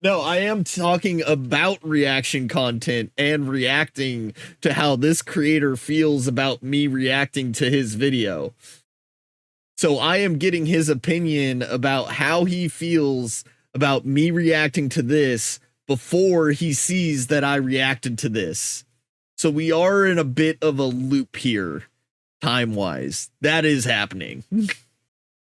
No, I am talking about reaction content and reacting to how this creator feels about me reacting to his video. So I am getting his opinion about how he feels about me reacting to this before he sees that I reacted to this. So we are in a bit of a loop here, time-wise. That is happening.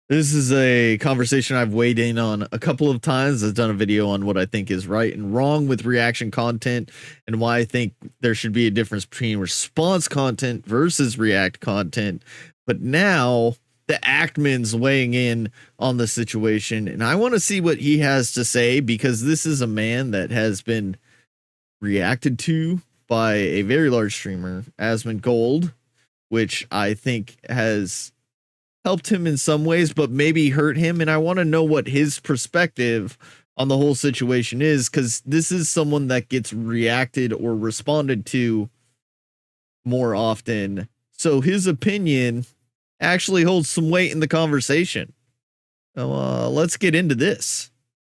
This is a conversation I've weighed in on a couple of times. I've done a video on what I think is right and wrong with reaction content and why I think there should be a difference between response content versus react content. But now the reACTMAN's weighing in on the situation, and I want to see what he has to say, because this is a man that has been reacted to by a very large streamer, Asmon Gold, which I think has helped him in some ways, but maybe hurt him. And I want to know what his perspective on the whole situation is, because this is someone that gets reacted or responded to more often. So his opinion actually holds some weight in the conversation. So let's get into this.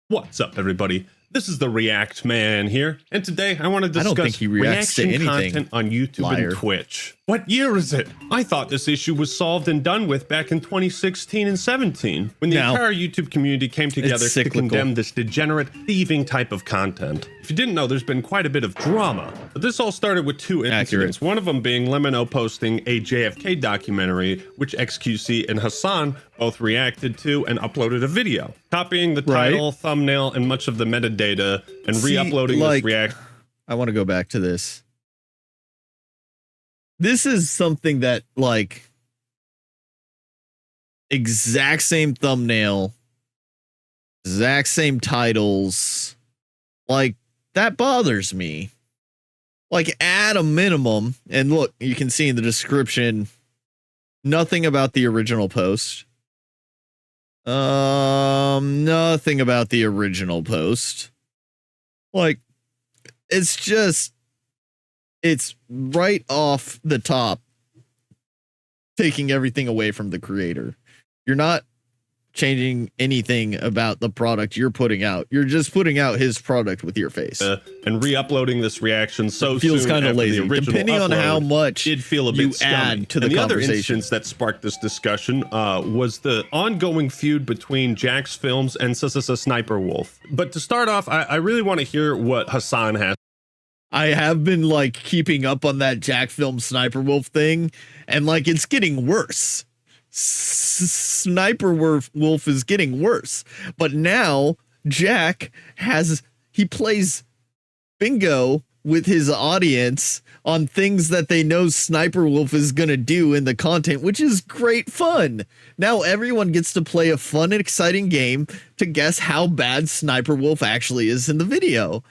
What's up, everybody? This is the reACTMAN here, and today I want to discuss I don't think he reacts to reaction anything, content on YouTube liar. and Twitch. What year is it? I thought this issue was solved and done with back in 2016 and 17, when the entire YouTube community came together to condemn this degenerate, thieving type of content. If you didn't know, there's been quite a bit of drama, but this all started with two incidents. One of them being Lemino posting a JFK documentary, which XQC and Hassan both reacted to and uploaded a video, copying the title, thumbnail, and much of the metadata, and re-uploading this react. I want to go back to this. This is something that, like, exact same thumbnail, exact same titles, like, that bothers me. Like, at a minimum, and look, you can see in the description, nothing about the original post. Nothing about the original post. Like, it's just, it's right off the top, taking everything away from the creator. You're not changing anything about the product you're putting out. You're just putting out his product with your face. And re-uploading this reaction so feels soon kind of lazy, depending on how much did feel a bit you add to the conversation. other instance that sparked this discussion was the ongoing feud between Jack's Films and Sniper Wolf. But to start off, I really want to hear what Hassan has. I have been, like, keeping up on that Jack Film Sniper Wolf thing, and, like, it's getting worse. Sniper Wolf is getting worse, but now Jack he plays bingo with his audience on things that they know Sniper Wolf is gonna do in the content, which is great fun. Now everyone gets to play a fun and exciting game to guess how bad Sniper Wolf actually is in the video.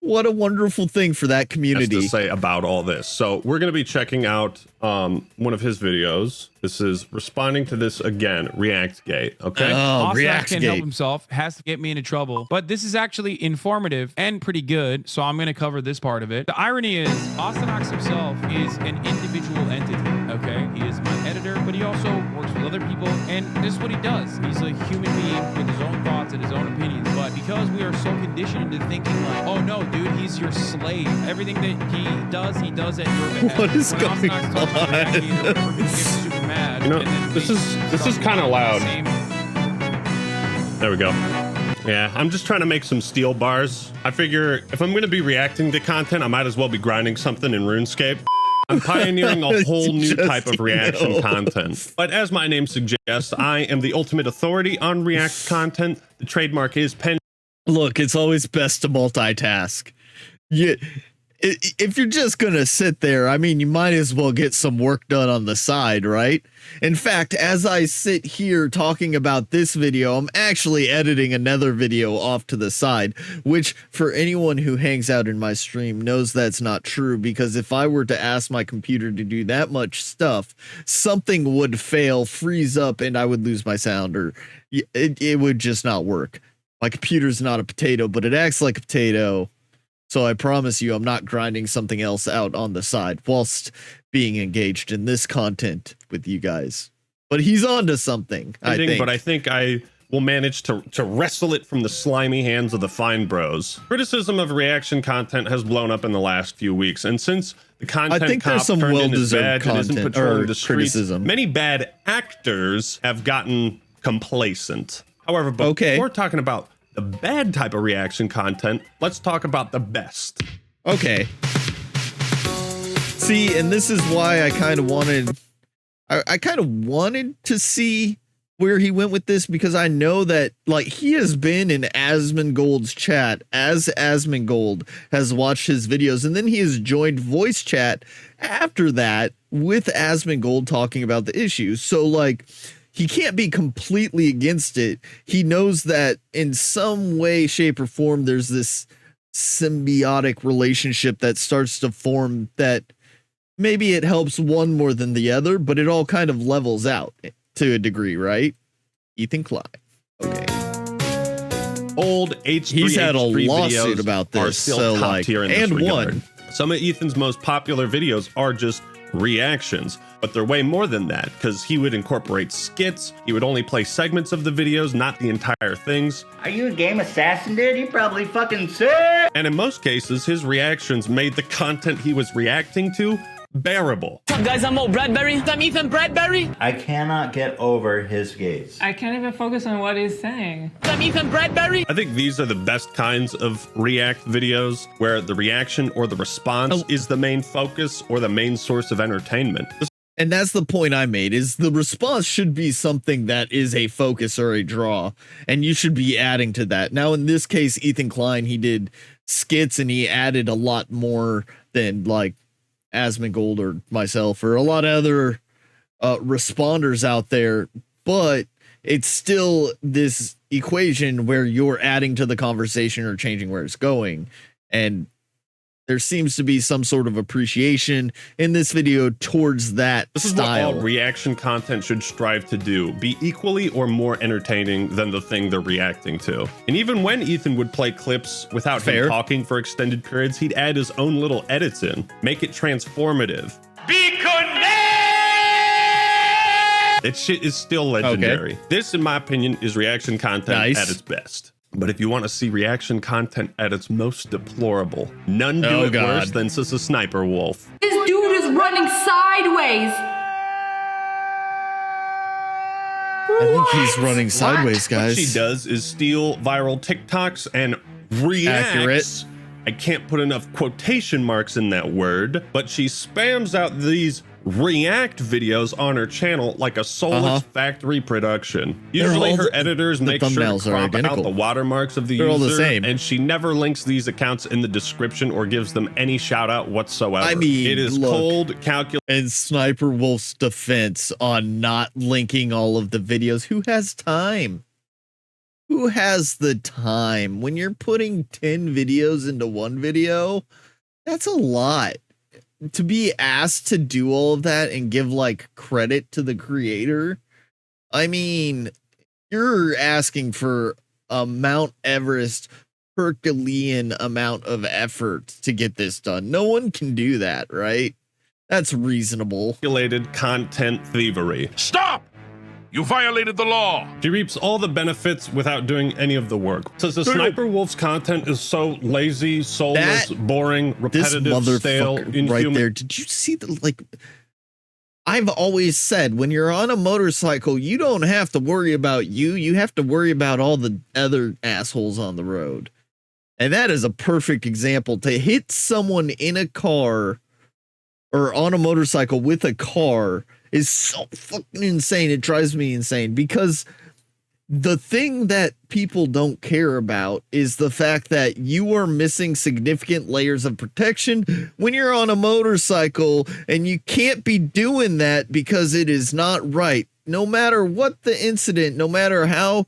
What a wonderful thing for that community. To say about all this. So we're going to be checking out one of his videos. This is responding to this again, ReactGate. Okay. ReactGate can't help himself, has to get me into trouble. But this is actually informative and pretty good, so I'm going to cover this part of it. The irony is, Austinox himself is an individual entity. Okay, he is my editor, but he also works with other people, and this is what he does. He's a human being with his own thoughts and his own opinions. But because we are so conditioned into thinking like, oh no, dude, he's your slave. Everything that he does at your behest. What is going on? Super mad. You know, this is kind of loud. There we go. Yeah, I'm just trying to make some steel bars. I figure if I'm going to be reacting to content, I might as well be grinding something in RuneScape. I'm pioneering a whole new type of reaction content. But as my name suggests, I am the ultimate authority on React content. The trademark is pen. Look, it's always best to multitask. If you're just going to sit there, I mean, you might as well get some work done on the side, right? In fact, as I sit here talking about this video, I'm actually editing another video off to the side, which for anyone who hangs out in my stream knows that's not true, because if I were to ask my computer to do that much stuff, something would fail, freeze up, and I would lose my sound, or it would just not work. My computer's not a potato, but it acts like a potato. So I promise you, I'm not grinding something else out on the side whilst being engaged in this content with you guys. But he's on to something, I think. But I think I will manage to wrestle it from the slimy hands of the fine bros. Criticism of reaction content has blown up in the last few weeks, and since the content I think there's some well-deserved content or criticism. Many bad actors have gotten complacent. However, before talking about the bad type of reaction content, let's talk about the best. Okay. See, and this is why I kind of wanted, I kind of wanted to see where he went with this, because I know that like he has been in Asmongold's chat as Asmongold has watched his videos, and then he has joined voice chat after that with Asmongold talking about the issues. So like he can't be completely against it. He knows that in some way, shape, or form there's this symbiotic relationship that starts to form, that maybe it helps one more than the other, but it all kind of levels out to a degree, right? Ethan Klein. Okay. Old H3H3 He's had a lawsuit videos about are this, still so top like, tier in this and regard. one. Some of Ethan's most popular videos are just reactions, but they're way more than that, because he would incorporate skits. He would only play segments of the videos, not the entire things. Are you a game assassin, dude? You probably fucking suck. And in most cases, his reactions made the content he was reacting to bearable. What's up, guys? I'm Mo Bradbury. I'm Ethan Bradbury. I cannot get over his gaze. I can't even focus on what he's saying. I'm Ethan Bradbury. I think these are the best kinds of react videos, where the reaction or the response is the main focus or the main source of entertainment. And that's the point I made, is the response should be something that is a focus or a draw, and you should be adding to that. Now, in this case, Ethan Klein, he did skits and he added a lot more than like Asmongold or myself or a lot of other responders out there, but it's still this equation where you're adding to the conversation or changing where it's going, and there seems to be some sort of appreciation in this video towards that This is style. what all reaction content should strive to do: be equally or more entertaining than the thing they're reacting to. And even when Ethan would play clips without him talking for extended periods, he'd add his own little edits in, make it transformative. Be connected. That shit is still legendary. This, in my opinion, is reaction content at its best. But if you want to see reaction content at its most deplorable, none do it worse than Sissa Sniper Wolf. This dude is running sideways. I think he's running sideways, guys. What she does is steal viral TikToks and reacts. Accurate. I can't put enough quotation marks in that word, but she spams out these react videos on her channel like a soulless factory production. Usually her editors make sure to crop out the watermarks of the user, all the same. and she never links these accounts in the description or gives them any shout out whatsoever. I mean, it is cold, calculated. In Sniper Wolf's defense on not linking all of the videos, who has time? Who has the time? When you're putting 10 videos into one video, that's a lot. To be asked to do all of that and give like credit to the creator, I mean, you're asking for a Mount Everest Herculean amount of effort to get this done. No one can do that, right? That's reasonable. Calculated content thievery. Stop! You violated the law. She reaps all the benefits without doing any of the work. Since the Sniper Wolf's content is so lazy, soulless, boring, repetitive, stale, inhuman. Right there. Did you see the, like, I've always said, when you're on a motorcycle, you don't have to worry about you. You have to worry about all the other assholes on the road. And that is a perfect example. To hit someone in a car or on a motorcycle with a car is so fucking insane. It drives me insane, because the thing that people don't care about is the fact that you are missing significant layers of protection when you're on a motorcycle, and you can't be doing that because it is not right. No matter what the incident, no matter how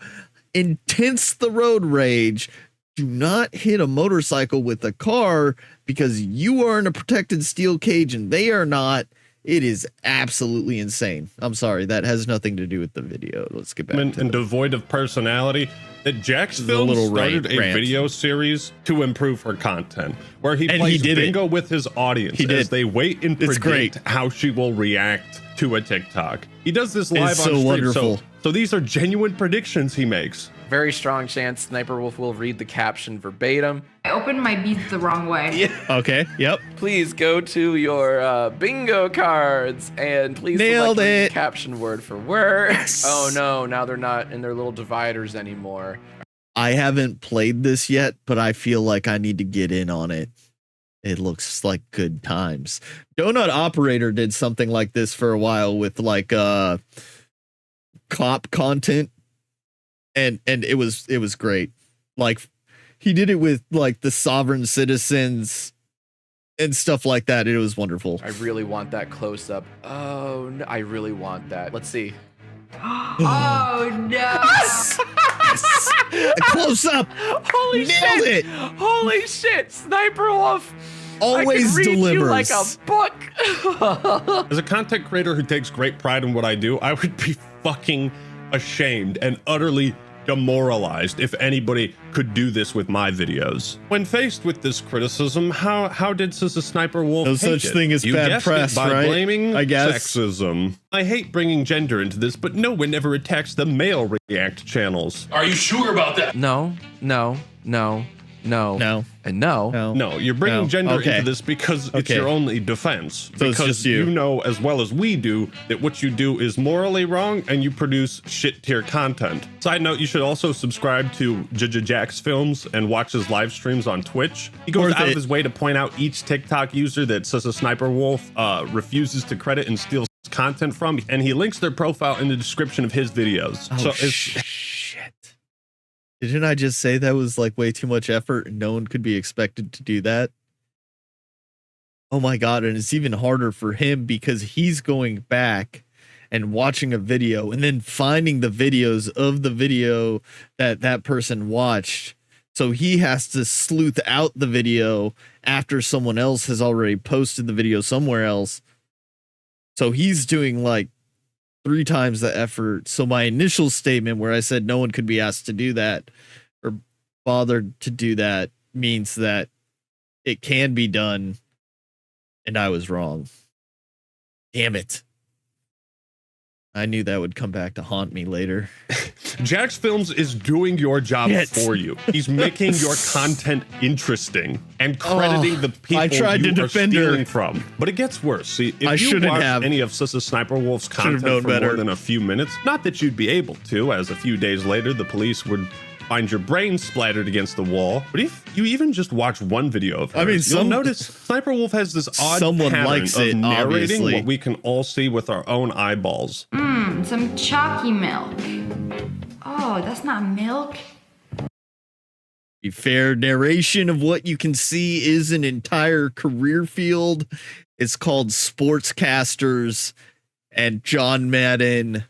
intense the road rage, do not hit a motorcycle with a car because you are in a protected steel cage and they are not. It is absolutely insane. I'm sorry, that has nothing to do with the video. Let's get back to and devoid of personality. That Jack's Film started a video series to improve her content, where he plays bingo with his audience as they wait and predict how she will react to a TikTok. He does this live on stream, wonderful. So these are genuine predictions he makes. Very strong chance Sniper Wolf will read the caption verbatim. I opened my beads the wrong way. Okay, yep. Please go to your bingo cards and please Nailed select it. the caption word for word. Yes. Oh no, now they're not in their little dividers anymore. I haven't played this yet, but I feel like I need to get in on it. It looks like good times. Donut Operator did something like this for a while with like cop content, and it was great. Like he did it with like the sovereign citizens and stuff like that. It was wonderful. I really want that close up. Oh no, I really want that. Let's see. Oh no. A close up. Holy Nailed shit. it. Holy shit. Sniper Wolf. Always I can read delivers. you like a book. As a content creator who takes great pride in what I do, I would be fucking ashamed and utterly demoralized if anybody could do this with my videos. When faced with this criticism, how did Sniper Wolf No take such it? thing as You bad guessed press, it by right? blaming I guess. sexism. I hate bringing gender into this, but no one ever attacks the male React channels. Are you sure about that? No. And no. No, you're bringing gender into this because it's your only defense. So it's because just you. know as well as we do that what you do is morally wrong and you produce shit tier content. Side note, you should also subscribe to Jack's Films and watch his live streams on Twitch. He goes out of his way to point out each TikTok user that says a Sniper Wolf refuses to credit and steals content from, and he links their profile in the description of his videos. Oh, so it's shit. Didn't I just say that was like way too much effort and no one could be expected to do that? Oh my God. And it's even harder for him because he's going back and watching a video and then finding the videos of the video that that person watched. So he has to sleuth out the video after someone else has already posted the video somewhere else. So he's doing like 3 times the effort. So my initial statement where I said no one could be asked to do that or bothered to do that means that it can be done. And I was wrong. Damn it. I knew that would come back to haunt me later. Jack's Films is doing your job for you. He's making your content interesting and crediting the people I tried you to are defend stealing her. from. But it gets worse. See, if I you shouldn't watch have. any of Sniper Wolf's Should've content known for better. more than a few minutes, not that you'd be able to, as a few days later the police would find your brain splattered against the wall. But if you even just watch one video of hers, you'll notice Sniper Wolf has this odd pattern likes of it, narrating obviously. what we can all see with our own eyeballs. Some chalky milk. Oh, that's not milk. A fair narration of what you can see is an entire career field. It's called sportscasters, and John Madden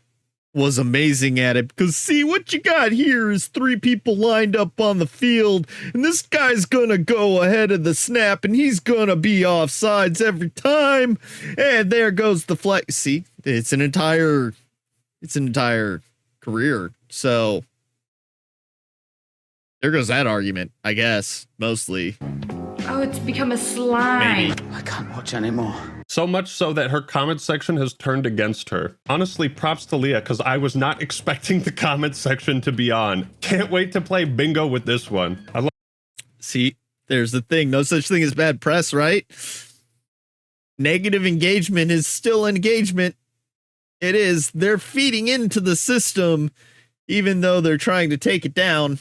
was amazing at it because see what you got here is 3 people lined up on the field and this guy's gonna go ahead of the snap and he's gonna be offsides every time and there goes the flag. See, it's an entire career. So there goes that argument, I guess, mostly. Oh, it's become a slime. Maybe. I can't watch anymore. So much so that her comment section has turned against her. Honestly, props to Leah, because I was not expecting the comment section to be on. Can't wait to play bingo with this one. See, there's the thing. No such thing as bad press, right? Negative engagement is still engagement. It is. They're feeding into the system, even though they're trying to take it down.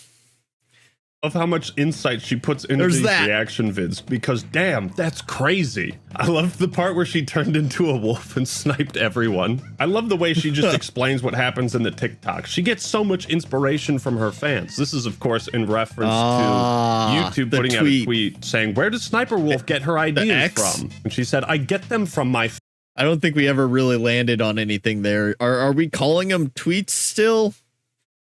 Of how much insight she puts into these reaction vids, because damn, that's crazy. I love the part where she turned into a wolf and sniped everyone. I love the way she just explains what happens in the TikTok. She gets so much inspiration from her fans. This is, of course, in reference to YouTube putting out a tweet saying, where does Sniper Wolf get her ideas from? And she said, I get them from my... I don't think we ever really landed on anything there. Are we calling them tweets still?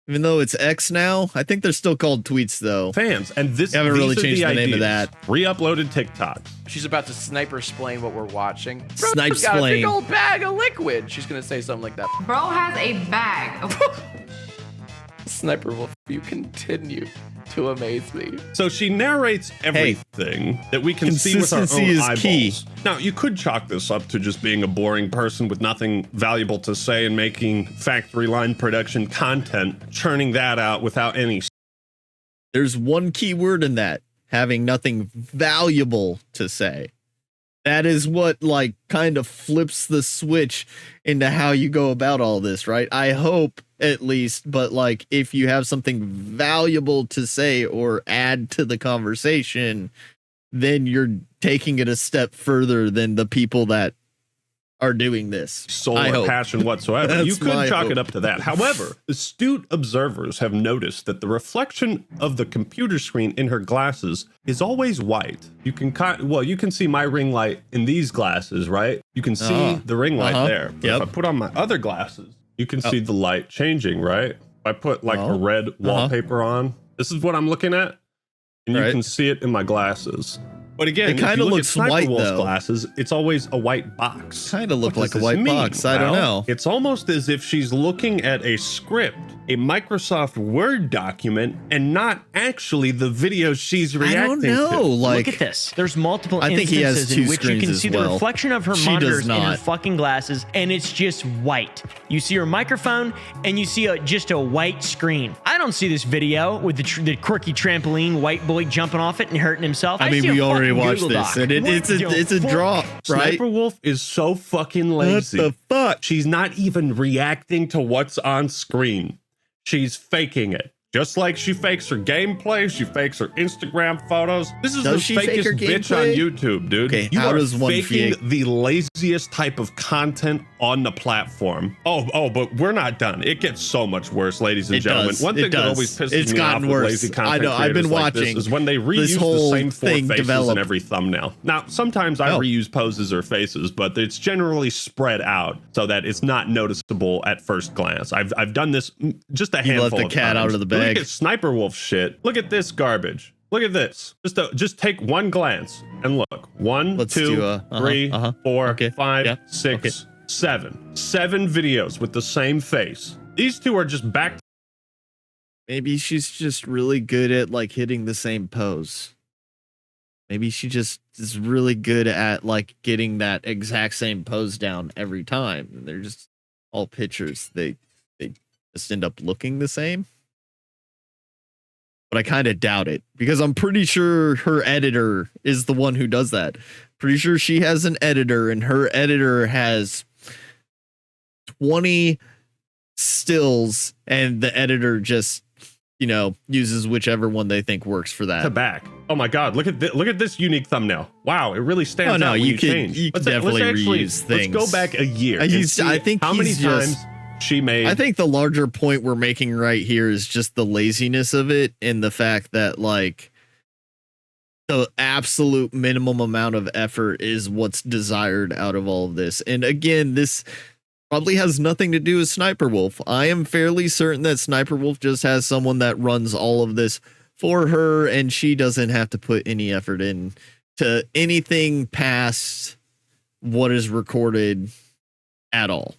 Even though it's X now, I think they're still called tweets though. Fans, and this haven't really changed the name of that. Re-uploaded TikTok. She's about to sniper explain what we're watching. Snipe Got a big explain. old bag of liquid. She's gonna say something like that. Bro has a bag of Sniper Wolf, you continue to amaze me. So she narrates everything that we can see with our own Consistency is eyeballs. key. Now, you could chalk this up to just being a boring person with nothing valuable to say and making factory line production content, churning that out without any. There's one key word in that, having nothing valuable to say. That is what like kind of flips the switch into how you go about all this, right? I hope at least, but like if you have something valuable to say or add to the conversation, then you're taking it a step further than the people that are doing this. Soul or passion whatsoever. You could chalk it up to that. However, astute observers have noticed that the reflection of the computer screen in her glasses is always white. You can see my ring light in these glasses, right? You can see the ring light there. But if I put on my other glasses, you can see the light changing, right? If I put like a red wallpaper on, this is what I'm looking at, and you can see it in my glasses. But again, it kind of looks white though. Glasses, it's always a white box. Kind of look like a white box. I don't know. It's almost as if she's looking at a script, a Microsoft Word document, and not actually the video she's reacting to. I don't know. Like, look at this. There's multiple I think he has instances two in which you can screens see as the well. reflection of her She monitors does in her not. fucking glasses, and it's just white. You see her microphone, and you see just a white screen. I don't see this video with the quirky trampoline white boy jumping off it and hurting himself. I mean, see a we already fucking watched Google this, Doc. and it's a draw, right? Sniper Wolf is so fucking lazy. What the fuck? She's not even reacting to what's on screen. She's faking it. Just like she fakes her gameplay, she fakes her Instagram photos. This is the fakest bitch on YouTube, dude. Okay, you how are does one faking fake? the laziest type of content on the platform. Oh, but we're not done. It gets so much worse, ladies and gentlemen. One thing that always pisses me off with lazy content I know. I've been like watching. this is when they reuse this whole the same four thing faces develop. in every thumbnail. Now, sometimes I reuse poses or faces, but it's generally spread out so that it's not noticeable at first glance. I've done this just a handful of times. Let the cat out of the bag. Look at Sniper Wolf shit. Look at this garbage. Look at this. Just take one glance and look. 1, 2, 3, 4, 5, 6, 7. 7 videos with the same face. These two are just back. Maybe she's just really good at like hitting the same pose. Maybe she just is really good at like getting that exact same pose down every time. They're just all pictures. They just end up looking the same. But I kind of doubt it because I'm pretty sure her editor is the one who does that. Pretty sure she has an editor and her editor has 20 stills and the editor just, uses whichever one they think works for that. To back. Oh my God! Look at this unique thumbnail. Wow, it really stands out. You can definitely reuse things. Let's go back a year. I think how many times she made. I think the larger point we're making right here is just the laziness of it and the fact that like the absolute minimum amount of effort is what's desired out of all of this. And again, this probably has nothing to do with Sniper Wolf. I am fairly certain that Sniper Wolf just has someone that runs all of this for her and she doesn't have to put any effort in to anything past what is recorded at all.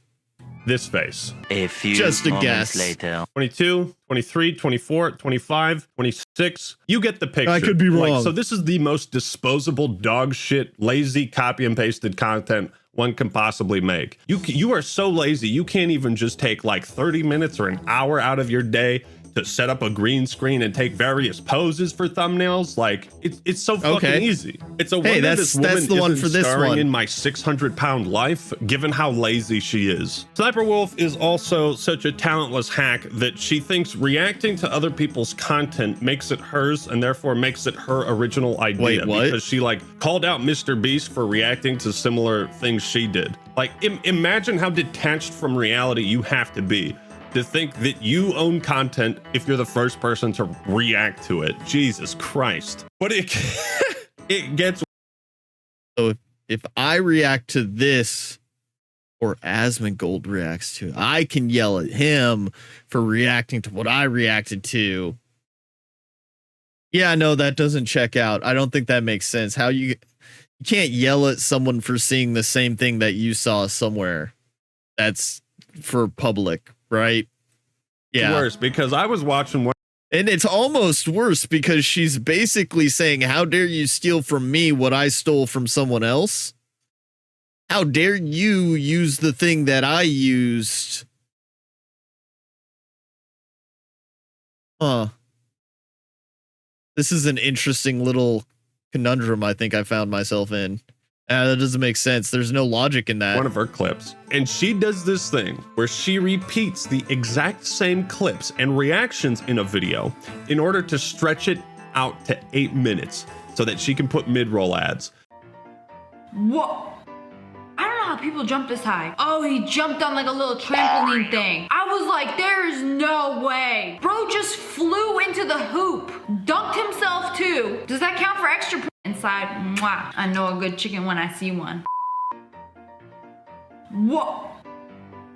This face. A few just a moments guess. later. 22, 23, 24, 25, 26. You get the picture. I could be wrong. So this is the most disposable dog shit, lazy copy and pasted content one can possibly make. You are so lazy, you can't even just take like 30 minutes or an hour out of your day to set up a green screen and take various poses for thumbnails. Like it's so fucking easy. It's a wonder this woman that's the one for this starring one. in my 600-pound life, given how lazy she is. Sniper Wolf is also such a talentless hack that she thinks reacting to other people's content makes it hers and therefore makes it her original idea. Wait, what? Because she like called out Mr. Beast for reacting to similar things she did. Like imagine how detached from reality you have to be to think that you own content if you're the first person to react to it. Jesus Christ. But it gets. So if I react to this or Asmongold reacts to. I can yell at him for reacting to what I reacted to. Yeah, no, that doesn't check out. I don't think that makes sense. How you can't yell at someone for seeing the same thing that you saw somewhere. That's for public, right? Yeah. It's worse because I was watching one. And it's almost worse because she's basically saying, how dare you steal from me what I stole from someone else? How dare you use the thing that I used? Huh. This is an interesting little conundrum I think I found myself in. That doesn't make sense. There's no logic in that. One of her clips. And she does this thing where she repeats the exact same clips and reactions in a video in order to stretch it out to 8 minutes so that she can put mid-roll ads. What? I don't know how people jump this high. Oh, he jumped on like a little trampoline thing. I was like, there's no way. Bro just flew into the hoop. Dunked himself too. Does that count for extra points? Inside, mwah. I know a good chicken when I see one. What?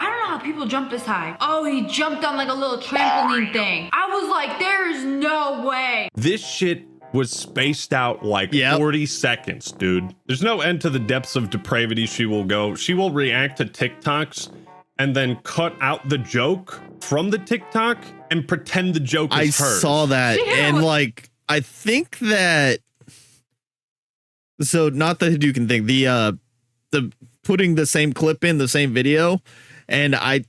I don't know how people jump this high. Oh, he jumped on like a little trampoline thing. I was like, there's no way. This shit was spaced out like 40 seconds, dude. There's no end to the depths of depravity she will go. She will react to TikToks and then cut out the joke from the TikTok and pretend the joke is hers. I saw that. And like, I think that, so not the Hadouken thing, the putting the same clip in the same video. And I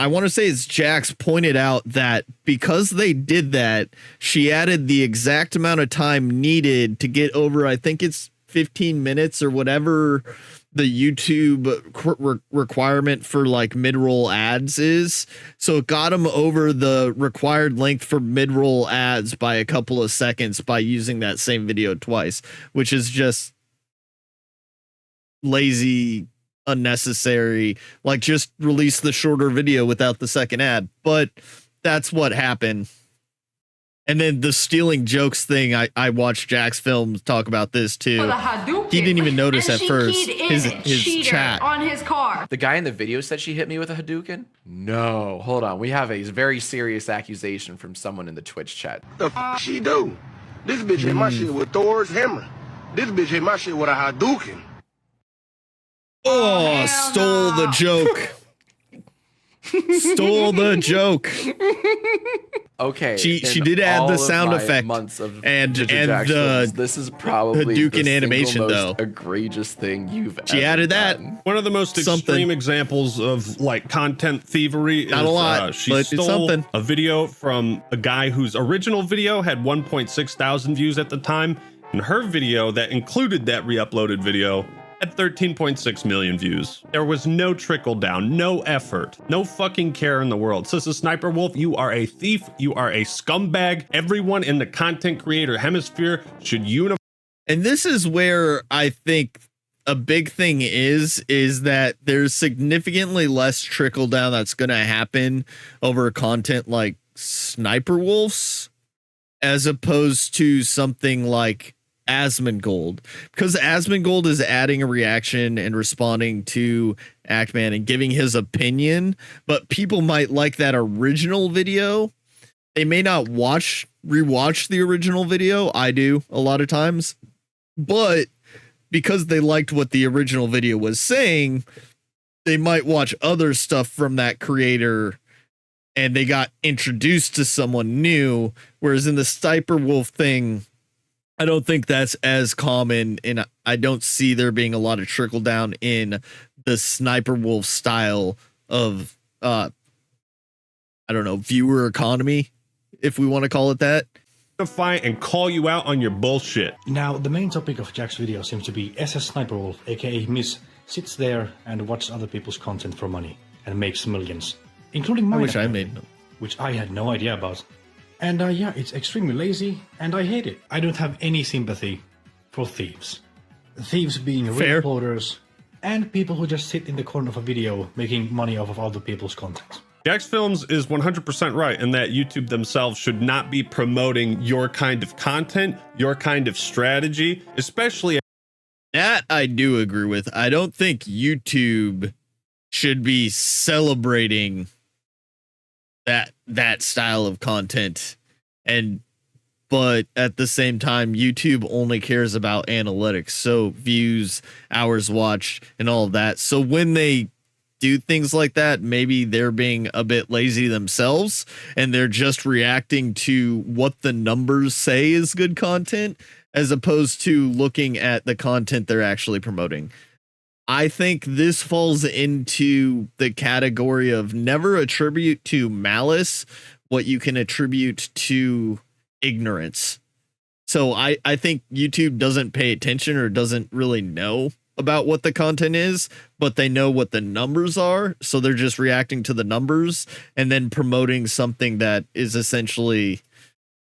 want to say it's Jax pointed out that because they did that, she added the exact amount of time needed to get over, I think it's 15 minutes or whatever the YouTube requirement for like mid-roll ads is. So it got them over the required length for mid-roll ads by a couple of seconds by using that same video twice, which is just lazy, unnecessary. Like, just release the shorter video without the second ad. But that's what happened. And then the stealing jokes thing, I watched Jack's films talk about this too. He didn't even notice at first his chat on his car. The guy in the video said she hit me with a Hadouken? No, hold on. We have a very serious accusation from someone in the Twitch chat. The f she do? This bitch hit my shit with Thor's hammer. This bitch hit my shit with a Hadouken. Oh, stole the joke. Stole the joke. Okay. She did add the sound effect and this is probably Hadouken the animation most though. Egregious thing you've She ever added that. done. One of the most extreme examples of like content thievery. Not is, a lot, she but stole it's something. a video from a guy whose original video had 1.6 thousand views at the time, and her video that included that re-uploaded video at 13.6 million views. There was no trickle down, no effort, no fucking care in the world. Sister Sniper Wolf, you are a thief. You are a scumbag. Everyone in the content creator hemisphere should unify. And this is where I think a big thing is that there's significantly less trickle down that's going to happen over content like Sniper Wolf's as opposed to something like Asmongold, because Asmongold is adding a reaction and responding to reACTMAN and giving his opinion, but people might like that original video. They may not rewatch the original video. I do a lot of times, but because they liked what the original video was saying, they might watch other stuff from that creator and they got introduced to someone new. Whereas in the Sniper Wolf thing, I don't think that's as common, and I don't see there being a lot of trickle down in the Sniper Wolf style of, I don't know, viewer economy, if we want to call it that. Unify and call you out on your bullshit. Now, the main topic of Jack's video seems to be SS Sniper Wolf, aka Miss, sits there and watches other people's content for money and makes millions, including mine. Which I had no idea about. And yeah, it's extremely lazy, and I hate it. I don't have any sympathy for thieves. Thieves being re-uploaders, and people who just sit in the corner of a video making money off of other people's content. Jax Films is 100% right in that YouTube themselves should not be promoting your kind of content, your kind of strategy, especially... That I do agree with. I don't think YouTube should be celebrating that style of content. But at the same time, YouTube only cares about analytics, so views, hours watched, and all of that. So when they do things like that, maybe they're being a bit lazy themselves and they're just reacting to what the numbers say is good content, as opposed to looking at the content they're actually promoting. I think this falls into the category of never attribute to malice what you can attribute to ignorance. So I think YouTube doesn't pay attention or doesn't really know about what the content is, but they know what the numbers are. So they're just reacting to the numbers and then promoting something that is essentially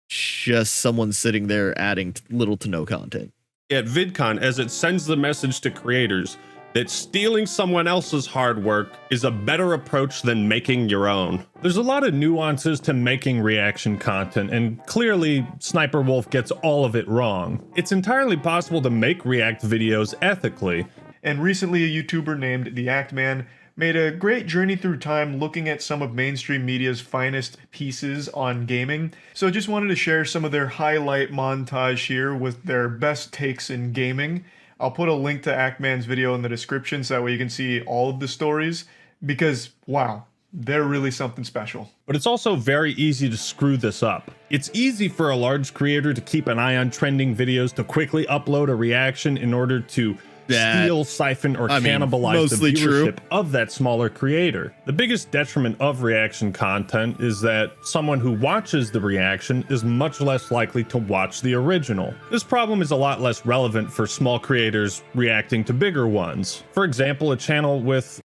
just someone sitting there adding little to no content. At VidCon, as it sends the message to creators that stealing someone else's hard work is a better approach than making your own. There's a lot of nuances to making reaction content, and clearly Sniper Wolf gets all of it wrong. It's entirely possible to make react videos ethically. And recently a YouTuber named reACTMAN made a great journey through time looking at some of mainstream media's finest pieces on gaming. So I just wanted to share some of their highlight montage here with their best takes in gaming. I'll put a link to ACTMAN's video in the description so that way you can see all of the stories, because wow, they're really something special. But it's also very easy to screw this up. It's easy for a large creator to keep an eye on trending videos to quickly upload a reaction in order to steal, siphon, or cannibalize the viewership of that smaller creator. The biggest detriment of reaction content is that someone who watches the reaction is much less likely to watch the original. This problem is a lot less relevant for small creators reacting to bigger ones. For example, a channel with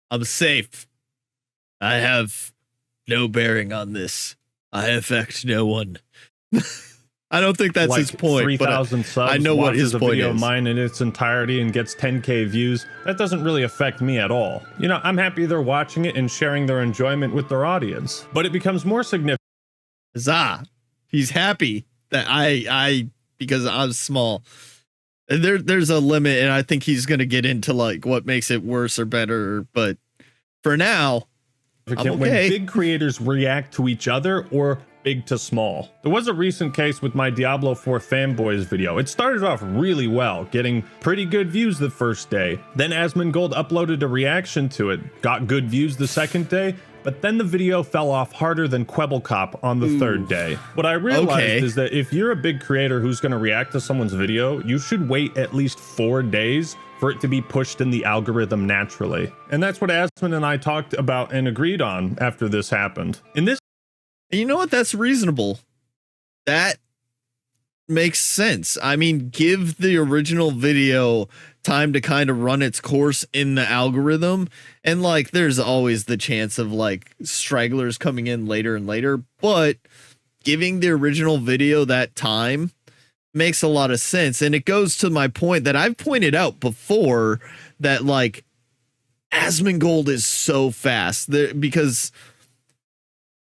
I'm safe. I have no bearing on this. I affect no one. I don't think that's like his point. 3,000 subs, I know what his a point video is. of mine in its entirety and gets 10k views. That doesn't really affect me at all. You know, I'm happy they're watching it and sharing their enjoyment with their audience. But it becomes more significant. He's happy that I because I'm small. There's a limit, and I think he's gonna get into like what makes it worse or better. But for now, I'm okay. When big creators react to each other or big to small. There was a recent case with my Diablo 4 fanboys video. It started off really well, getting pretty good views the first day. Then Asmongold uploaded a reaction to it, got good views the second day, but then the video fell off harder than Kwebbelkop on the third day. What I realized is that if you're a big creator who's going to react to someone's video, you should wait at least 4 days for it to be pushed in the algorithm naturally. And that's what Asmon and I talked about and agreed on after this happened. In this, you know what? That's reasonable. That makes sense. I mean, give the original video time to kind of run its course in the algorithm. And like, there's always the chance of like stragglers coming in later and later, but giving the original video that time makes a lot of sense. And it goes to my point that I've pointed out before that like Asmongold is so fast because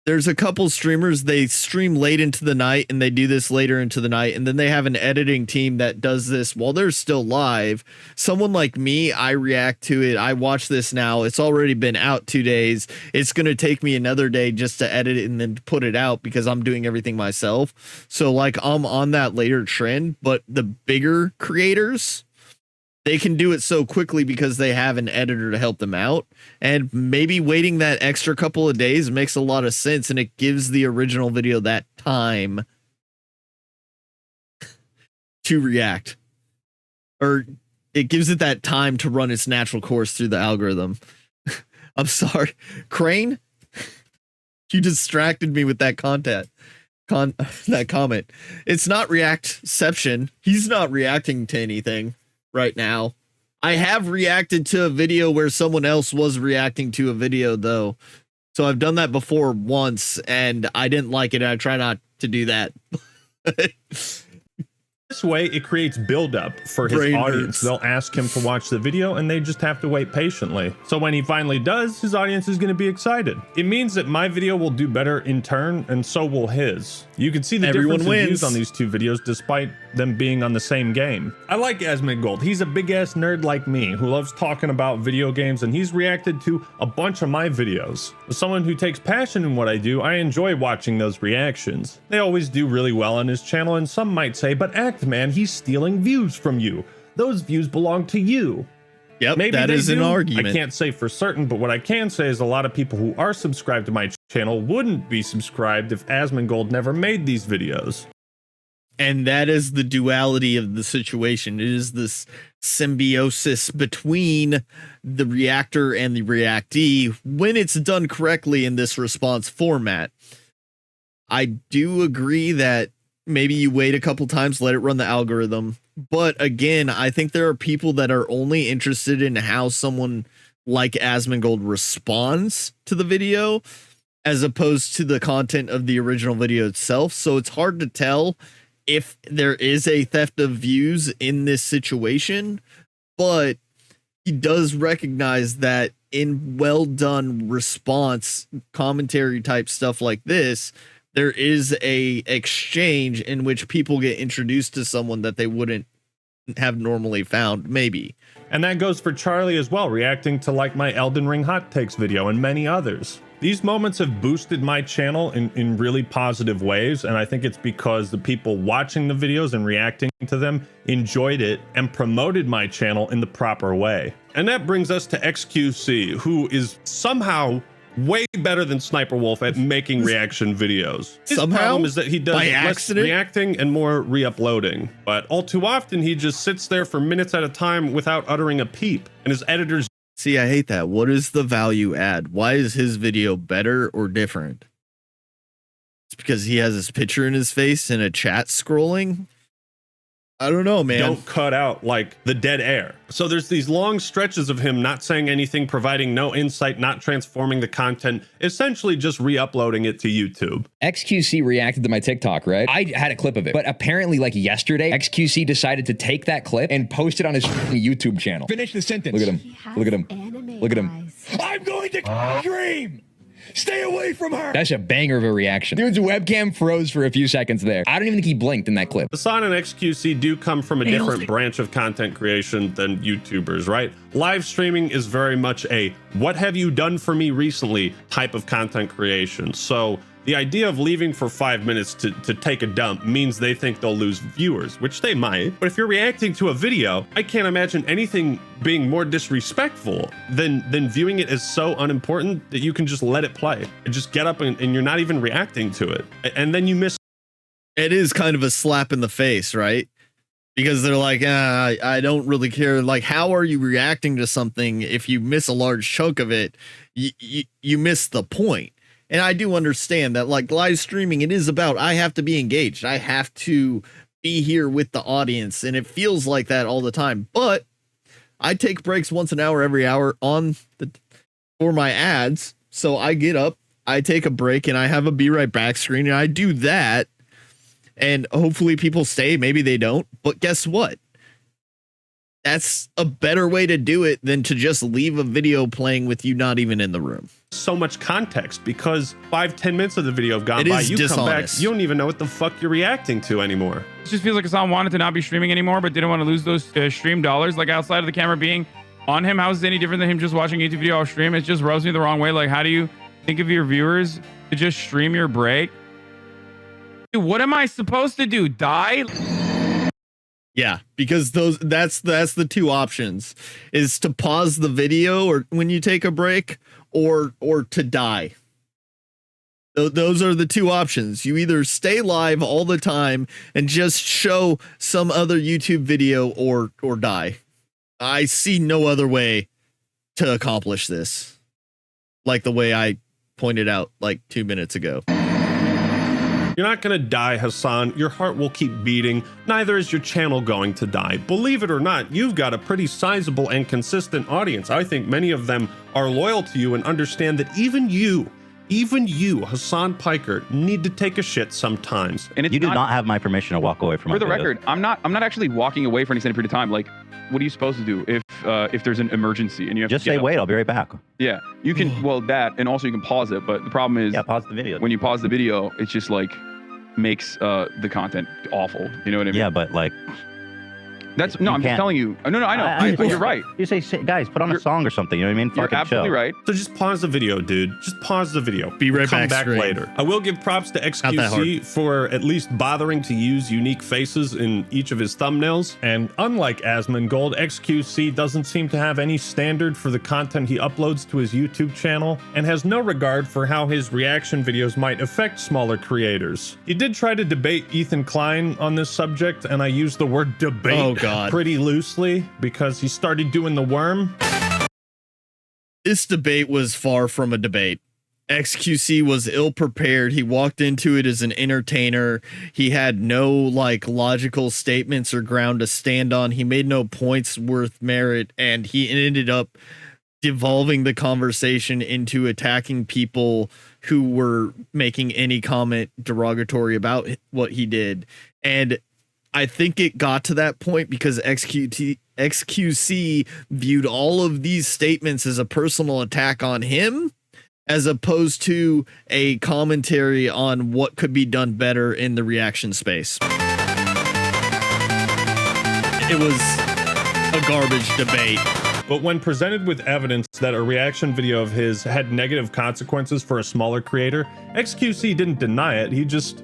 there's a couple streamers, they stream late into the night and they do this later into the night. And then they have an editing team that does this while they're still live. Someone like me, I react to it. I watch this now. It's already been out 2 days. It's going to take me another day just to edit it and then put it out because I'm doing everything myself. So like I'm on that later trend, but the bigger creators, they can do it so quickly because they have an editor to help them out. And maybe waiting that extra couple of days makes a lot of sense. And it gives the original video that time to react. Or it gives it that time to run its natural course through the algorithm. I'm sorry. Crane, you distracted me with that that comment. It's not reactception. He's not reacting to anything right now. I have reacted to a video where someone else was reacting to a video though. So I've done that before once and I didn't like it. And I try not to do that. This way, it creates buildup for his audience. They'll ask him to watch the video, and they just have to wait patiently. So when he finally does, his audience is going to be excited. It means that my video will do better in turn, and so will his. You can see the difference in views on these two videos, despite them being on the same game. I like Asmongold. He's a big-ass nerd like me, who loves talking about video games, and he's reacted to a bunch of my videos. As someone who takes passion in what I do, I enjoy watching those reactions. They always do really well on his channel, and some might say, but ACTMAN, he's stealing views from you. Those views belong to you. Yep, maybe that is an argument. I can't say for certain, but what I can say is a lot of people who are subscribed to my channel wouldn't be subscribed if Asmongold never made these videos. And that is the duality of the situation. It is this symbiosis between the reactor and the reactee when it's done correctly in this response format. I do agree that maybe you wait a couple times, let it run the algorithm. But again, I think there are people that are only interested in how someone like Asmongold responds to the video as opposed to the content of the original video itself. So it's hard to tell if there is a theft of views in this situation, but he does recognize that in well done response commentary type stuff like this, there is a exchange in which people get introduced to someone that they wouldn't have normally found, maybe. And that goes for Charlie as well, reacting to like my Elden Ring hot takes video and many others. These moments have boosted my channel in really positive ways, and I think it's because the people watching the videos and reacting to them enjoyed it and promoted my channel in the proper way. And that brings us to XQC, who is somehow way better than Sniper Wolf at making reaction videos. His problem is that he does less reacting and more re-uploading, but all too often he just sits there for minutes at a time without uttering a peep, and his editors... See, I hate that. What is the value add? Why is his video better or different? It's because he has his picture in his face and a chat scrolling? I don't know, man. Don't cut out like the dead air. So there's these long stretches of him not saying anything, providing no insight, not transforming the content, essentially just re-uploading it to YouTube. XQC reacted to my TikTok, right? I had a clip of it, but apparently like yesterday, XQC decided to take that clip and post it on his YouTube channel. Finish the sentence. Look at him. Look at him. Look at him. I'm going to dream. Stay away from her. That's a banger of a reaction. Dude's webcam froze for a few seconds there. I don't even think he blinked in that clip. Hasan and XQC do come from a different branch of content creation than YouTubers, right? Live streaming is very much a what have you done for me recently type of content creation. So the idea of leaving for 5 minutes to take a dump means they think they'll lose viewers, which they might. But if you're reacting to a video, I can't imagine anything being more disrespectful than viewing it as so unimportant that you can just let it play and just get up and you're not even reacting to it. And then you miss. It is kind of a slap in the face, right? Because they're like, I don't really care. Like, how are you reacting to something if you miss a large chunk of it? You miss the point. And I do understand that, like, live streaming, it is about, I have to be engaged. I have to be here with the audience. And it feels like that all the time. But I take breaks once an hour, every hour for my ads. So I get up, I take a break, and I have a be right back screen. And I do that. And hopefully people stay. Maybe they don't. But guess what? That's a better way to do it than to just leave a video playing with you not even in the room. So much context because 5-10 minutes of the video have gone by. You come back, you don't even know what the fuck you're reacting to anymore. It just feels like Hasan wanted to not be streaming anymore, but didn't want to lose those stream dollars, like outside of the camera being on him. How is it any different than him just watching a YouTube video off stream? It just rubs me the wrong way. Like, how do you think of your viewers to just stream your break? Dude, what am I supposed to do? Die? Yeah, because that's the two options, is to pause the video or when you take a break or to die. Those are the two options. You either stay live all the time and just show some other YouTube video or die. I see no other way to accomplish this, like the way I pointed out like 2 minutes ago. You're not going to die, Hasan. Your heart will keep beating. Neither is your channel going to die. Believe it or not, you've got a pretty sizable and consistent audience. I think many of them are loyal to you and understand that even you Even you, Hassan Piker, need to take a shit sometimes. And you do not have my permission to walk away from For the record, I'm not actually walking away for any extended period of time. Like, what are you supposed to do if there's an emergency and you have just to say, wait, I'll be right back. Yeah, you can, well, that, and also you can pause it, but the problem is, pause the video. When you pause the video, it's just like, makes the content awful. You know what I mean? Yeah, but like, that's, no, I'm just telling you. No, I know. You're right. You say, guys, put on a song or something. You know what I mean? You're absolutely right. So just pause the video, dude. Just pause the video. Be right Come back later. I will give props to XQC for at least bothering to use unique faces in each of his thumbnails. And unlike Asmongold, XQC doesn't seem to have any standard for the content he uploads to his YouTube channel and has no regard for how his reaction videos might affect smaller creators. He did try to debate Ethan Klein on this subject, and I use the word debate pretty loosely because he started doing the worm. This debate was far from a debate. XQC was ill prepared. He walked into it as an entertainer. He had no logical statements or ground to stand on. He made no points worth merit, and he ended up devolving the conversation into attacking people who were making any comment derogatory about what he did. And I think it got to that point because XQC viewed all of these statements as a personal attack on him, as opposed to a commentary on what could be done better in the reaction space. It was a garbage debate. But when presented with evidence that a reaction video of his had negative consequences for a smaller creator, XQC didn't deny it. He just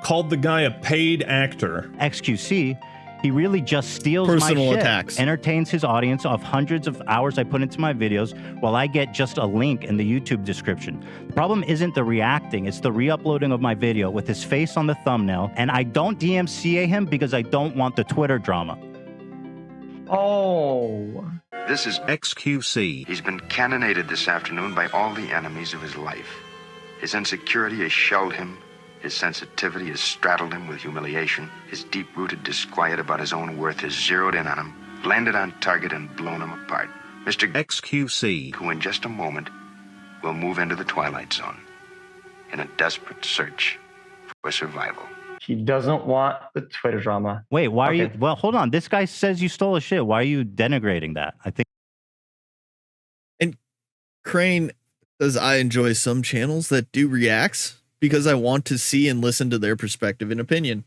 called the guy a paid actor. XQC, he really just steals personal my shit, attacks, entertains his audience off hundreds of hours I put into my videos while I get just a link in the YouTube description. The problem isn't the reacting, it's the re-uploading of my video with his face on the thumbnail, and I don't DMCA him because I don't want the Twitter drama. Oh. This is XQC. He's been cannonaded this afternoon by all the enemies of his life. His insecurity has shelled him. His sensitivity has straddled him with humiliation. His deep-rooted disquiet about his own worth has zeroed in on him, landed on target, and blown him apart. Mr. XQC, who in just a moment will move into the Twilight Zone in a desperate search for survival. He doesn't want the Twitter drama. Wait, why are you... Well, hold on. This guy says you stole his shit. Why are you denigrating that? I think... And Crane says, I enjoy some channels that do reacts because I want to see and listen to their perspective and opinion.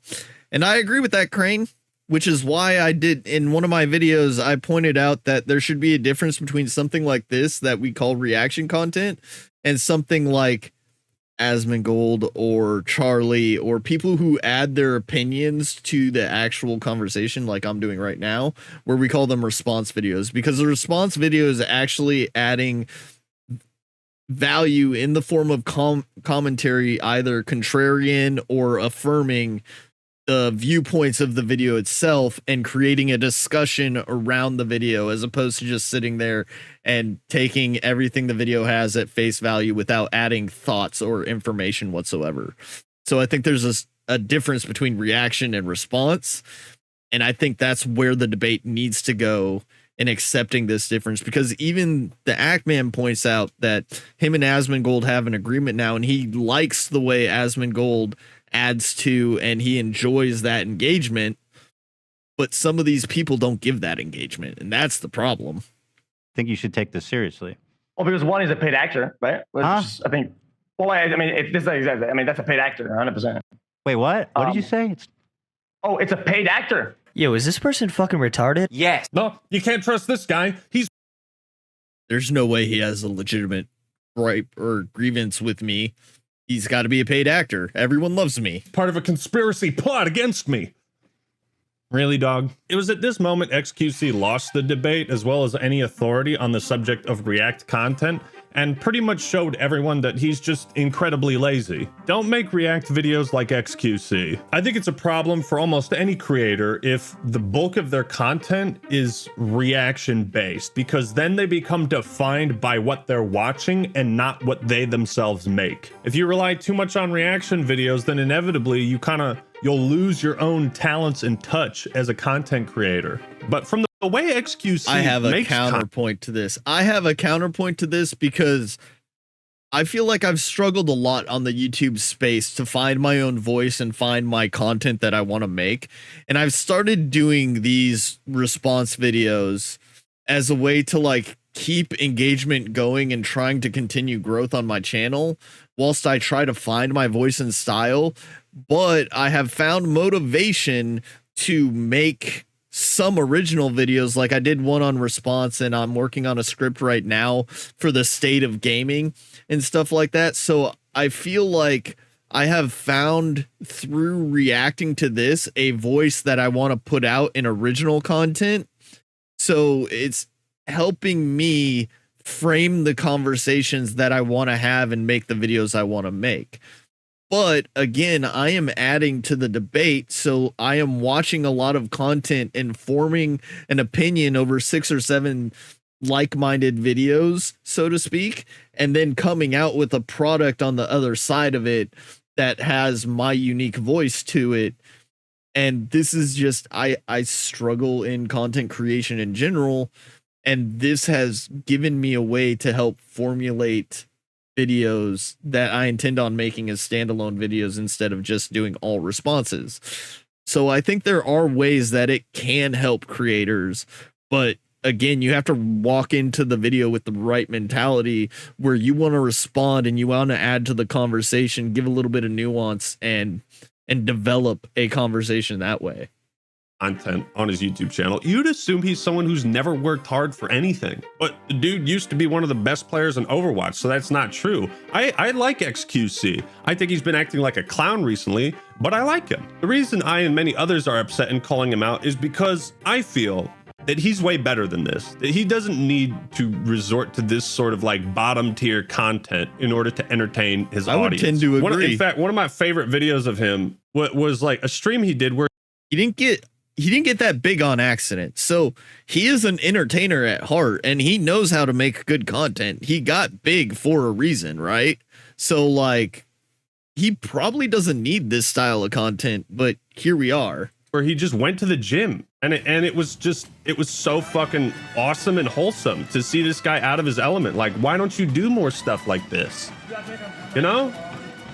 And I agree with that, Crane, which is why I did in one of my videos, I pointed out that there should be a difference between something like this that we call reaction content and something like Asmongold or Charlie or people who add their opinions to the actual conversation like I'm doing right now, where we call them response videos, because the response video is actually adding value in the form of commentary, either contrarian or affirming the viewpoints of the video itself and creating a discussion around the video, as opposed to just sitting there and taking everything the video has at face value without adding thoughts or information whatsoever. So I think there's a difference between reaction and response. And I think that's where the debate needs to go in accepting this difference, because even the reACTMAN points out that him and Asmongold have an agreement now, and he likes the way Asmongold adds to, and he enjoys that engagement, but some of these people don't give that engagement, and that's the problem. I think you should take this seriously. Well, because one is a paid actor, right? Which I think, well, I mean, that's a paid actor, 100%. Wait, what? What did you say? It's a paid actor. Yo, is this person fucking retarded? Yes. No, you can't trust this guy. There's no way he has a legitimate gripe or grievance with me. He's got to be a paid actor. Everyone loves me. Part of a conspiracy plot against me. Really, dog? It was at this moment XQC lost the debate, as well as any authority on the subject of React content, and pretty much showed everyone that he's just incredibly lazy. Don't make React videos like XQC. I think it's a problem for almost any creator if the bulk of their content is reaction based, because then they become defined by what they're watching and not what they themselves make. If you rely too much on reaction videos, then inevitably you'll lose your own talents and touch as a content creator. But from the way XQC I have a counterpoint to this. I have a counterpoint to this because I feel like I've struggled a lot on the YouTube space to find my own voice and find my content that I want to make. And I've started doing these response videos as a way to like keep engagement going and trying to continue growth on my channel whilst I try to find my voice and style. But I have found motivation to make some original videos. Like I did one on response, and I'm working on a script right now for the state of gaming and stuff like that. So I feel like I have found through reacting to this a voice that I want to put out in original content. So it's helping me frame the conversations that I want to have and make the videos I want to make. But again, I am adding to the debate, so I am watching a lot of content and forming an opinion over 6 or 7 like-minded videos, so to speak, and then coming out with a product on the other side of it that has my unique voice to it. And this is just, I struggle in content creation in general, and this has given me a way to help formulate videos that I intend on making as standalone videos instead of just doing all responses. So I think there are ways that it can help creators, but again, you have to walk into the video with the right mentality where you want to respond and you want to add to the conversation, give a little bit of nuance and develop a conversation that way. Content on his YouTube channel, you'd assume he's someone who's never worked hard for anything. But the dude used to be one of the best players in Overwatch, so that's not true. I like XQC. I think he's been acting like a clown recently, but I like him. The reason I and many others are upset and calling him out is because I feel that he's way better than this, that he doesn't need to resort to this sort of like bottom tier content in order to entertain his audience. I would tend to agree. In fact, one of my favorite videos of him was like a stream he did where he didn't get that big on accident. So he is an entertainer at heart and he knows how to make good content. He got big for a reason, right? So like he probably doesn't need this style of content, but here we are. Where he just went to the gym and it was so fucking awesome and wholesome to see this guy out of his element. Like, why don't you do more stuff like this? You know?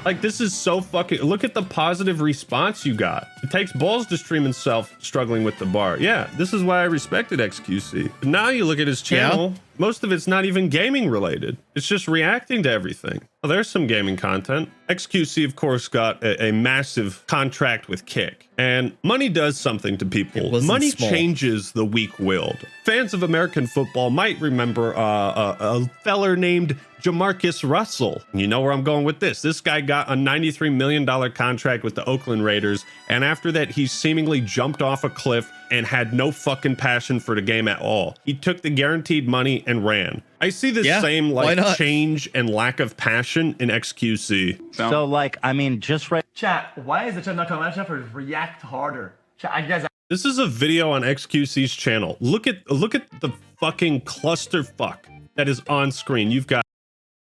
Like, this is so fucking, look at the positive response you got. It takes balls to stream himself struggling with the bar. Yeah, this is why I respected XQC. But now you look at his channel, most of it's not even gaming related. It's just reacting to everything. Well, there's some gaming content. XQC, of course, got a massive contract with Kick. And money does something to people. Money changes the weak-willed. Fans of American football might remember a feller named Jamarcus Russell. You know where I'm going with this. This guy got a $93 million contract with the Oakland Raiders, and after that, he seemingly jumped off a cliff and had no fucking passion for the game at all. He took the guaranteed money and ran. I see the same like change and lack of passion in XQC. So like, I mean, just right. Chat, why is the chat not coming out for react harder? Chat, I guess. This is a video on XQC's channel. Look at the fucking clusterfuck that is on screen. You've got.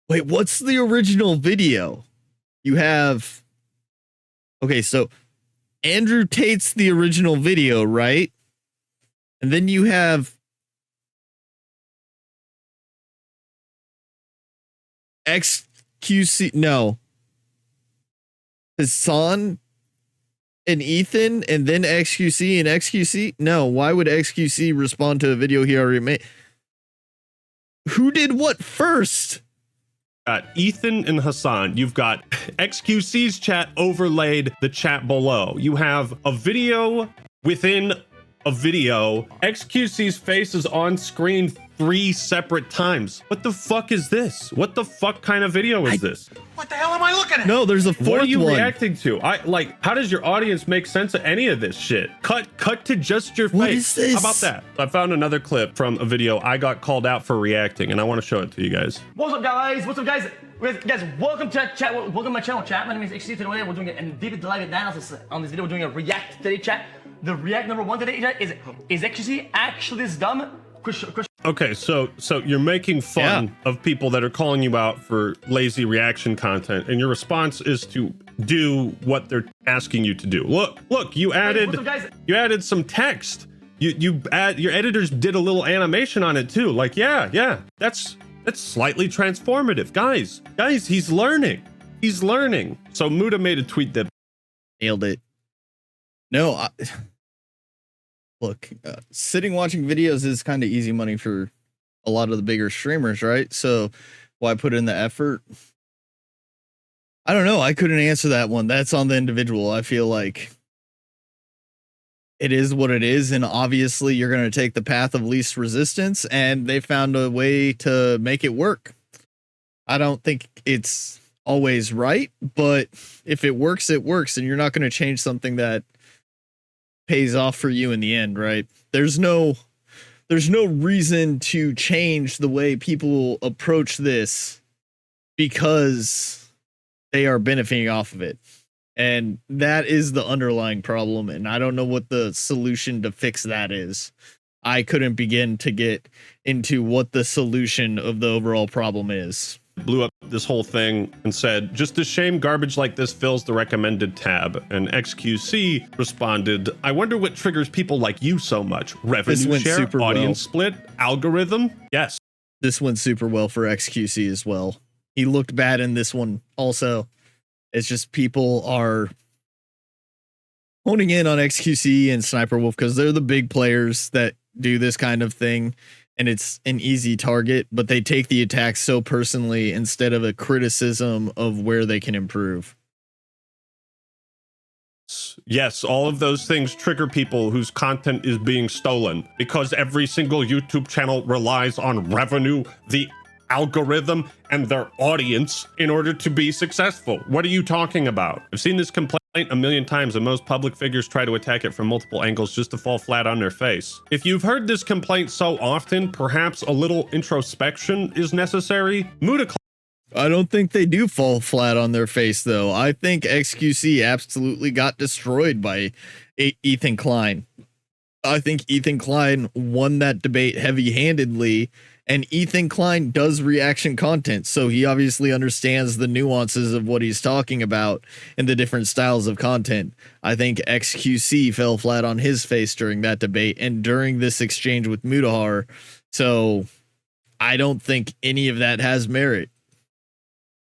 Wait, what's the original video? You have. Okay, so Andrew Tate's the original video, right? And then you have XQC. No. Hassan and Ethan, and then XQC and XQC. No, why would XQC respond to a video he already made? Who did what first? Ethan and Hassan. You've got XQC's chat overlaid the chat below. You have a video within a video. XQC's face is on screen 3 separate times. What the fuck is this? What the fuck kind of video is this? What the hell am I looking at? No, there's a 4th one. What are you reacting to? How does your audience make sense of any of this shit? Cut to just your face. What is this? How about that? I found another clip from a video I got called out for reacting, and I want to show it to you guys. What's up, guys? What's up, guys? Guys, welcome to chat. Welcome to my channel, chat. My name is XC. Today we're doing a deep dive analysis on this video. We're doing a react today, chat. The react number 1 today, chat, is XC actually this dumb? Okay, so you're making fun of people that are calling you out for lazy reaction content, and your response is to do what they're asking you to do. Look, you added some text. Your editors did a little animation on it too. Like, yeah, that's That's slightly transformative. Guys, he's learning. He's learning. So Muda made a tweet that nailed it. No, look, sitting watching videos is kind of easy money for a lot of the bigger streamers, right? So why put in the effort? I don't know. I couldn't answer that one. That's on the individual. I feel like it is what it is, and obviously you're going to take the path of least resistance, and they found a way to make it work. I don't think it's always right, but if it works, it works, and you're not going to change something that pays off for you in the end, right? There's no reason to change the way people approach this because they are benefiting off of it. And that is the underlying problem. And I don't know what the solution to fix that is. I couldn't begin to get into what the solution of the overall problem is. Blew up this whole thing and said, just a shame garbage like this fills the recommended tab. And XQC responded, I wonder what triggers people like you so much. Revenue share, audience split, algorithm? Yes. This went super well for XQC as well. He looked bad in this one also. It's just people are honing in on XQC and Sniper Wolf because they're the big players that do this kind of thing, and it's an easy target, but they take the attack so personally instead of a criticism of where they can improve. Yes, all of those things trigger people whose content is being stolen because every single YouTube channel relies on revenue, the algorithm, and their audience in order to be successful. What are you talking about? I've seen this complaint a million times, and most public figures try to attack it from multiple angles just to fall flat on their face. If you've heard this complaint so often, perhaps a little introspection is necessary. I don't think they do fall flat on their face, though. I think XQC absolutely got destroyed by Ethan Klein. I think Ethan Klein won that debate heavy-handedly, and Ethan Klein does reaction content, so he obviously understands the nuances of what he's talking about and the different styles of content. I think XQC fell flat on his face during that debate and during this exchange with Mudahar, so I don't think any of that has merit.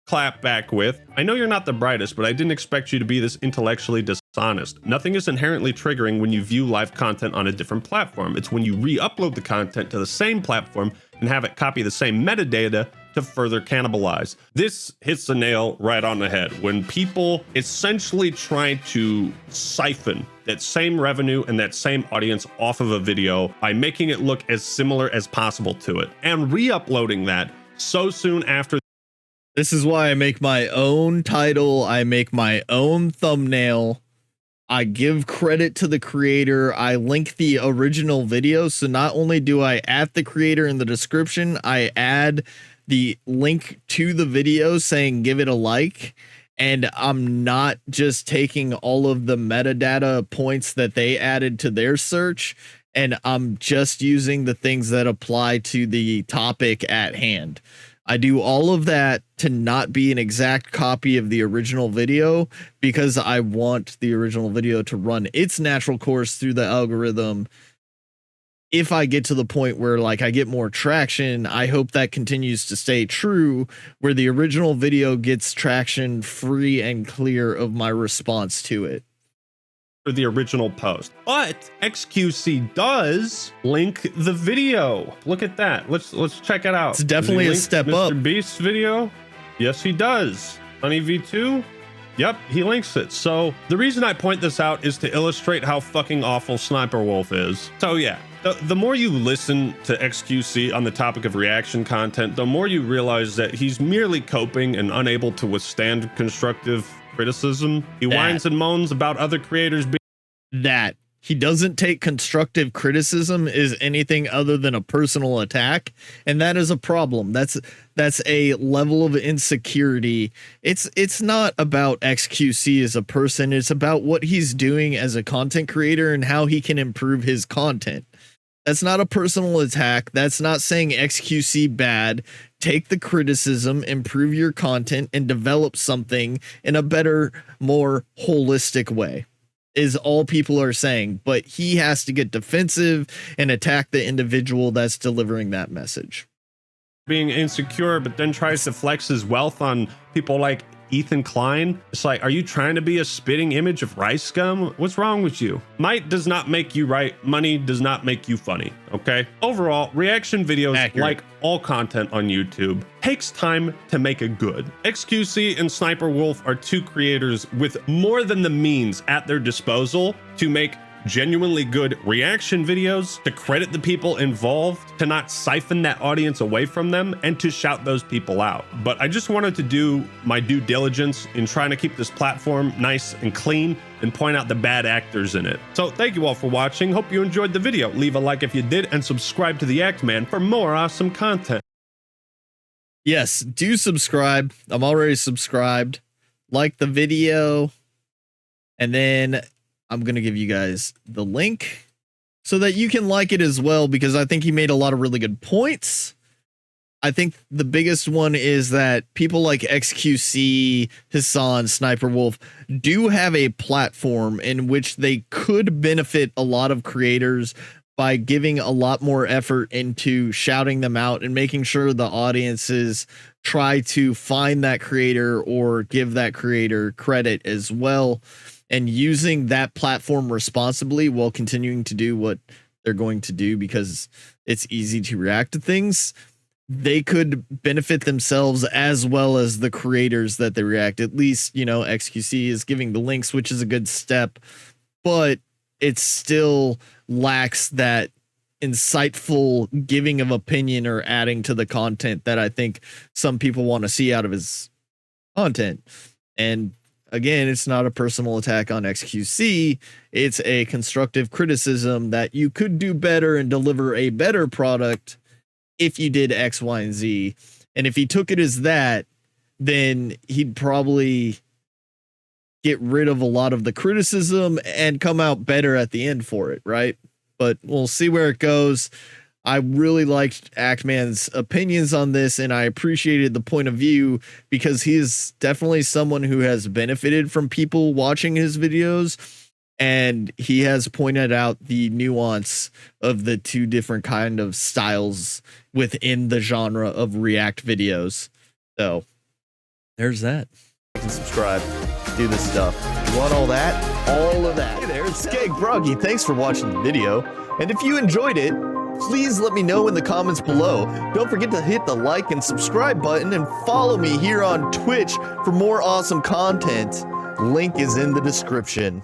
Clap back with, I know you're not the brightest, but I didn't expect you to be this intellectually dishonest. Nothing is inherently triggering when you view live content on a different platform. It's when you re-upload the content to the same platform and have it copy the same metadata to further cannibalize. This hits the nail right on the head. When people essentially try to siphon that same revenue and that same audience off of a video by making it look as similar as possible to it and re-uploading that so soon after. This is why I make my own title. I make my own thumbnail. I give credit to the creator. I link the original video. So not only do I add the creator in the description, I add the link to the video saying give it a like. And I'm not just taking all of the metadata points that they added to their search, and I'm just using the things that apply to the topic at hand. I do all of that to not be an exact copy of the original video because I want the original video to run its natural course through the algorithm. If I get to the point where like I get more traction, I hope that continues to stay true, where the original video gets traction free and clear of my response to it. The original post, but XQC does link the video. Look at that. Let's check it out. It's definitely a step up. Mr. Beast's video. Yes, he does. Honey V2. Yep, he links it. So the reason I point this out is to illustrate how fucking awful Sniper Wolf is. So yeah, the more you listen to XQC on the topic of reaction content, the more you realize that he's merely coping and unable to withstand constructive criticism. He whines and moans about other creators being that he doesn't take constructive criticism is anything other than a personal attack, and that is a problem. That's a level of insecurity. It's not about XQC as a person, it's about what he's doing as a content creator and how he can improve his content. That's not a personal attack. That's not saying XQC bad. Take the criticism, improve your content, and develop something in a better, more holistic way, is all people are saying. But he has to get defensive and attack the individual that's delivering that message. being insecure, but then tries to flex his wealth on people like Ethan Klein. It's like, are you trying to be a spitting image of rice scum? What's wrong with you? Might does not make you right. Money does not make you funny. Okay. Overall, reaction videos, like all content on YouTube, takes time to make a good. XQC and Sniper Wolf are two creators with more than the means at their disposal to make genuinely good reaction videos, to credit the people involved, to not siphon that audience away from them, and to shout those people out. But I just wanted to do my due diligence in trying to keep this platform nice and clean and point out the bad actors in it. So thank you all for watching. Hope you enjoyed the video. Leave a like if you did, and subscribe to the reACTMAN for more awesome content. Yes, do subscribe. I'm already subscribed. Like the video, and then I'm going to give you guys the link so that you can like it as well, because I think he made a lot of really good points. I think the biggest one is that people like XQC, Hassan, Sniper Wolf do have a platform in which they could benefit a lot of creators by giving a lot more effort into shouting them out and making sure the audiences try to find that creator or give that creator credit as well, and using that platform responsibly while continuing to do what they're going to do because it's easy to react to things. They could benefit themselves as well as the creators that they react. At least, you know, XQC is giving the links, which is a good step, but it still lacks that insightful giving of opinion or adding to the content that I think some people want to see out of his content. And again, it's not a personal attack on XQC. It's a constructive criticism that you could do better and deliver a better product if you did X, Y, and Z. And if he took it as that, then he'd probably get rid of a lot of the criticism and come out better at the end for it, right? But we'll see where it goes. I really liked reACTMAN's opinions on this, and I appreciated the point of view because he is definitely someone who has benefited from people watching his videos, and he has pointed out the nuance of the two different kind of styles within the genre of react videos. So there's that. Like and subscribe, do this stuff. You want all that? All of that. Hey there, it's Skeg Broggy. Thanks for watching the video. And if you enjoyed it, please let me know in the comments below. Don't forget to hit the like and subscribe button and follow me here on Twitch for more awesome content. Link is in the description.